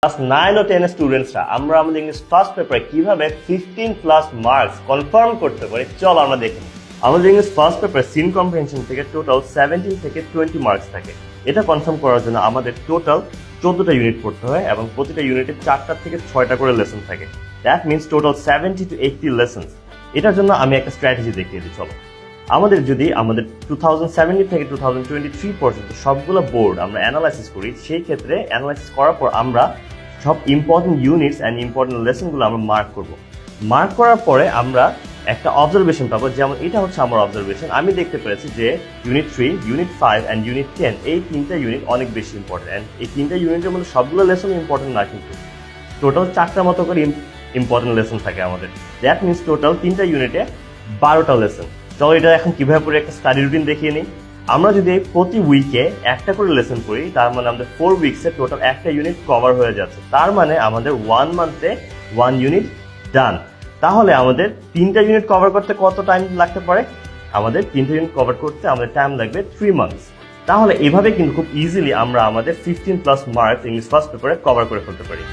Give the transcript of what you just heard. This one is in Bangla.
ক্লাস 9 ও 10 এর স্টুডেন্টসরা আমরা আমাদের ইংলিশ ফার্স্ট পেপারে কিভাবে 15+ মার্কস কনফার্ম করতে পারি চলো আমরা দেখি। আমাদের ইংলিশ ফার্স্ট পেপারে সিন কম্প্রিহেনশন থেকে টোটাল 17 থেকে 20 মার্কস থাকে। এটা কনফার্ম করার জন্য আমাদের টোটাল 14টা ইউনিট পড়তে হয় এবং প্রতিটা ইউনিটে 4টা থেকে 6টা করে লেসন থাকে। That means total 70 to 80 lessons. এটার জন্য আমি একটা স্ট্র্যাটেজি দেখিয়ে দিই চলো। আমাদের 2017 থেকে 2023 পর্যন্ত সবগুলো বোর্ড আমরা অ্যানালাইসিস করি, সেই ক্ষেত্রে অ্যানালাইসিস করার পর আমরা সব ইম্পর্টেন্ট ইউনিটস অ্যান্ড ইম্পর্টেন্ট লেসনগুলো আমরা মার্ক করব। মার্ক করার পরে আমরা একটা অবজারভেশন পাবো, যেমন এটা হচ্ছে আমার অবজারভেশন। আমি দেখতে পেরেছি যে ইউনিট 3, ইউনিট 5 অ্যান্ড ইউনিট 10 এই তিনটা ইউনিট অনেক বেশি ইম্পর্টেন্ট। অ্যান্ড এই তিনটা ইউনিটের মধ্যে সবগুলো লেসন ইম্পর্টেন্ট না, কিন্তু টোটাল 4টা মতো করে ইম্পর্টেন্ট লেসন থাকে আমাদের। দ্যাট মিনস টোটাল তিনটা ইউনিটে 12টা লেসন। চলো এটা এখন কিভাবে পড়ে একটা স্টাডি রুটিন দেখিয়ে নিই। আমরা যদি প্রতি উইকে একটা করে লেসন পড়ি, তার মানে আমাদের 4 উইকসে টোটাল একটা ইউনিট কভার হয়ে যাচ্ছে। তার মানে আমাদের 1 মান্থে 1 ইউনিট ডান। তাহলে আমাদের 3টা ইউনিট কভার করতে কত টাইম লাগতে পারে? আমাদের 3টা ইউনিট কভার করতে আমাদের টাইম লাগবে 3 মান্থস। তাহলে এভাবে কিন্তু খুব ইজিলি আমরা আমাদের 15+ মার্কস ইংলিশ ফার্স্ট পেপারে কভার করে ফেলতে পারি।